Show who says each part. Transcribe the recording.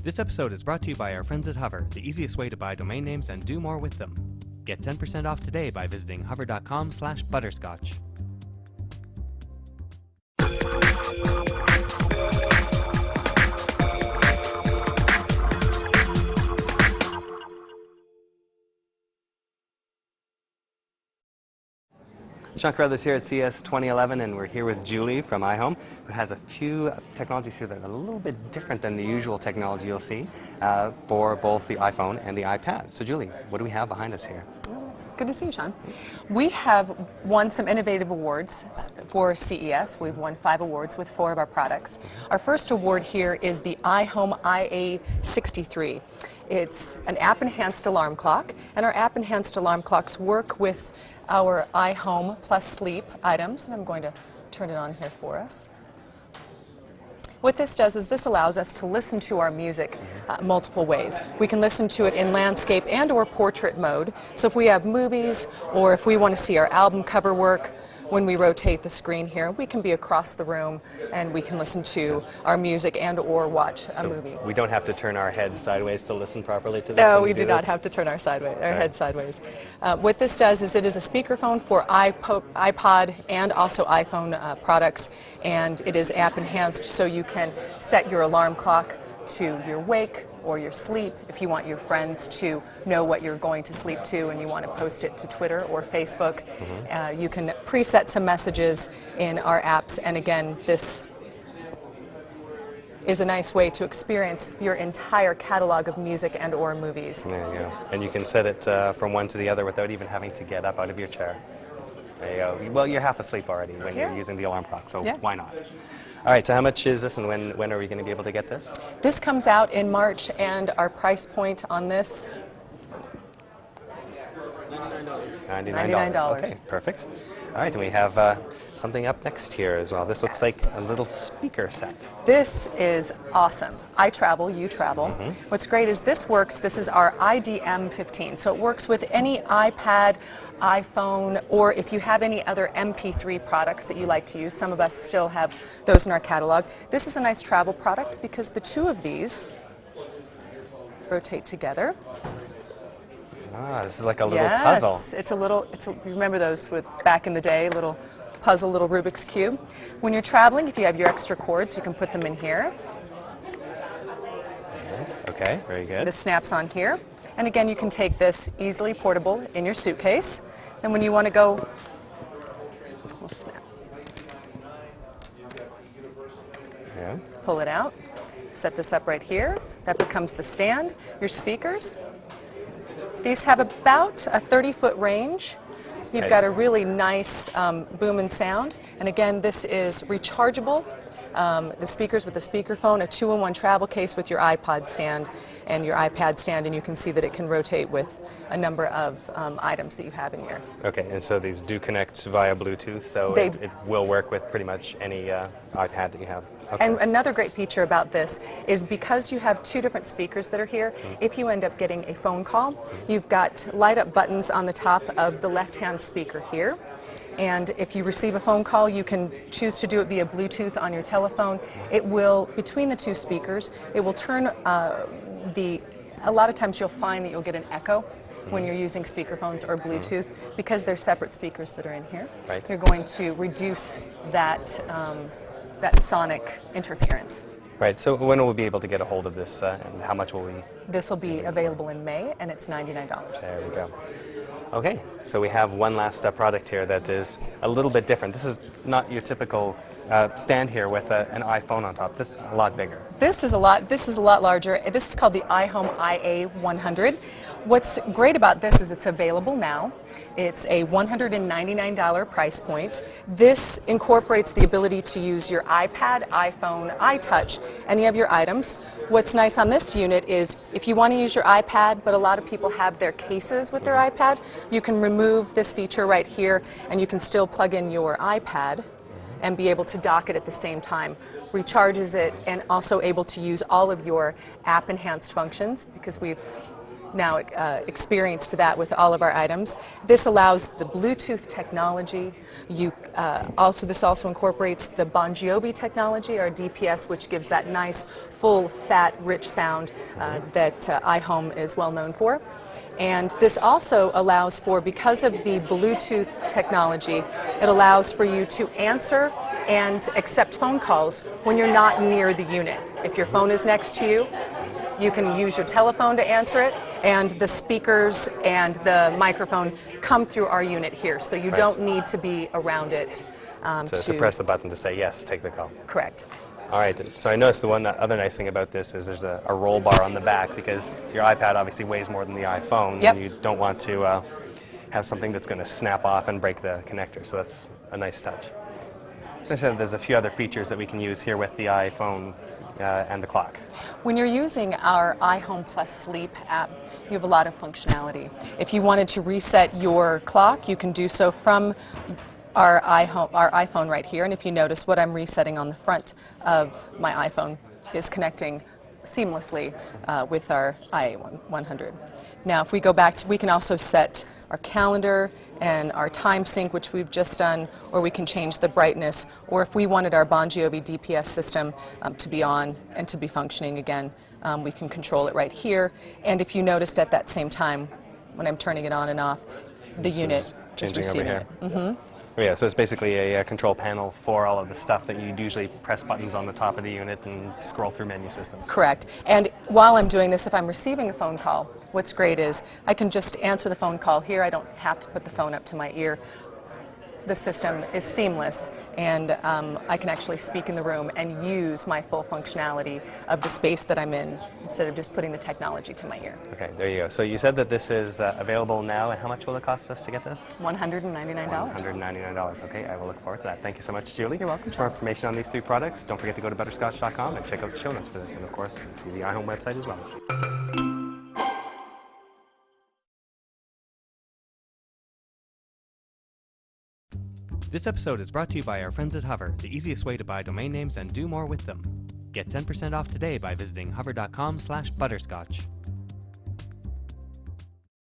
Speaker 1: This episode is brought to you by our friends at Hover, the easiest way to buy domain names and do more with them. Get 10% off today by visiting hover.com/butterscotch. Sean Carruthers here at CES 2011, and we're here with Julie from iHome, who has a few technologies here that are a little bit different than the usual technology you'll see for both the iPhone and the iPad. So Julie, what do we have behind us here?
Speaker 2: Good to see you, Sean. We have won some innovative awards for CES. We've won 5 awards with 4 of our products. Our first award here is the iHome IA63. It's an app-enhanced alarm clock, and our app-enhanced alarm clocks work with our iHome plus sleep items, and I'm going to turn it on here for us. What this does is this allows us to listen to our music multiple ways. We can listen to it in landscape and or portrait mode. So if we have movies or if we want to see our album cover work, when we rotate the screen here, we can be across the room and we can listen to our music and or watch a movie.
Speaker 1: We don't have to turn our heads sideways to listen properly to this?
Speaker 2: No, we do not have to turn our head sideways. What this does is it is a speakerphone for iPod and also iPhone products, and it is app enhanced, so you can set your alarm clock to your wake or your sleep. If you want your friends to know what you're going to sleep to and you want to post it to Twitter or Facebook, you can preset some messages in our apps, and again, this is a nice way to experience your entire catalog of music and or movies.
Speaker 1: There you go. And you can set it from one to the other without even having to get up out of your chair. There you go. Well, you're half asleep already when you're using the alarm clock, so why not? All right, so how much is this, and when are we going to be able to get this?
Speaker 2: This comes out in March, and our price point on this, $99.
Speaker 1: Okay, perfect. All right, and we have something up next here as well. This looks like a little speaker set.
Speaker 2: This is awesome. I travel, you travel. What's great is this works, this is our IDM15, so it works with any iPad, iPhone, or if you have any other MP3 products that you like to use. Some of us still have those in our catalog. This is a nice travel product because the two of these rotate together.
Speaker 1: Ah, this is like a little puzzle.
Speaker 2: Yes, remember those with back in the day, little puzzle, little Rubik's Cube. When you're traveling, if you have your extra cords, you can put them in here.
Speaker 1: Okay, very good.
Speaker 2: This snaps on here. And again, you can take this easily portable in your suitcase. And when you want to go, we'll snap.
Speaker 1: Yeah.
Speaker 2: Pull it out. Set this up right here. That becomes the stand. Your speakers. These have about a 30-foot range. You've got a really nice boom and sound. And again, this is rechargeable. The speakers with the speakerphone, a 2-in-1 travel case with your iPod stand and your iPad stand, and you can see that it can rotate with a number of items that you have in here.
Speaker 1: Okay, and so these do connect via Bluetooth, so it will work with pretty much any iPad that you have. Okay.
Speaker 2: And another great feature about this is because you have 2 different speakers that are here, if you end up getting a phone call, you've got light-up buttons on the top of the left-hand speaker here. And if you receive a phone call, you can choose to do it via Bluetooth on your telephone. It will, between the 2 speakers, it will turn a lot of times you'll find that you'll get an echo when you're using speakerphones or Bluetooth because they're separate speakers that are in here.
Speaker 1: Right.
Speaker 2: You're going to reduce that, that sonic interference.
Speaker 1: Right, so when will we be able to get a hold of this, and how much will we?
Speaker 2: This will be available in May, and it's $99.
Speaker 1: There we go. Okay, so we have one last product here that is a little bit different. This is not your typical stand here with an iPhone on top. This is a lot bigger.
Speaker 2: This is a lot larger. This is called the iHome IA100. What's great about this is it's available now. It's a $199 price point. This incorporates the ability to use your iPad, iPhone, iTouch, any of your items. What's nice on this unit is if you want to use your iPad, but a lot of people have their cases with their iPad, you can remove this feature right here and you can still plug in your iPad and be able to dock it at the same time. Recharges it and also able to use all of your app-enhanced functions because we've now experienced that with all of our items. This allows the Bluetooth technology. This also incorporates the Bon Jovi technology, our DPS, which gives that nice, full, fat, rich sound that iHome is well known for. And this also allows for, because of the Bluetooth technology, it allows for you to answer and accept phone calls when you're not near the unit. If your phone is next to you, you can use your telephone to answer it, and the speakers and the microphone come through our unit here, so you don't need to be around it
Speaker 1: to press the button to say yes, take the call.
Speaker 2: Correct.
Speaker 1: All right, so I noticed the other nice thing about this is there's a roll bar on the back, because your iPad obviously weighs more than the iPhone,
Speaker 2: Yep.
Speaker 1: and you don't want to have something that's going to snap off and break the connector, so that's a nice touch. So I said there's a few other features that we can use here with the iPhone and the clock.
Speaker 2: When you're using our iHome Plus Sleep app, you have a lot of functionality. If you wanted to reset your clock, you can do so from our iPhone right here. And if you notice, what I'm resetting on the front of my iPhone is connecting seamlessly with our IA100. Now, if we go back to, we can also set our calendar and our time sync, which we've just done, or we can change the brightness, or if we wanted our Bon Jovi DPS system to be on and to be functioning again, we can control it right here. And if you noticed at that same time, when I'm turning it on and off, the unit is receiving it.
Speaker 1: Yeah, so it's basically a control panel for all of the stuff that you'd usually press buttons on the top of the unit and scroll through menu systems.
Speaker 2: Correct. And while I'm doing this, if I'm receiving a phone call, what's great is I can just answer the phone call here. I don't have to put the phone up to my ear. The system is seamless, and I can actually speak in the room and use my full functionality of the space that I'm in, instead of just putting the technology to my ear.
Speaker 1: Okay, there you go. So you said that this is available now, and how much will it cost us to get this?
Speaker 2: $199.
Speaker 1: $199. Okay, I will look forward to that. Thank you so much, Julie.
Speaker 2: You're welcome.
Speaker 1: For more information on these three products, don't forget to go to butterscotch.com and check out the show notes for this, and of course, see the iHome website as well. This episode is brought to you by our friends at Hover, the easiest way to buy domain names and do more with them. Get 10% off today by visiting hover.com/butterscotch.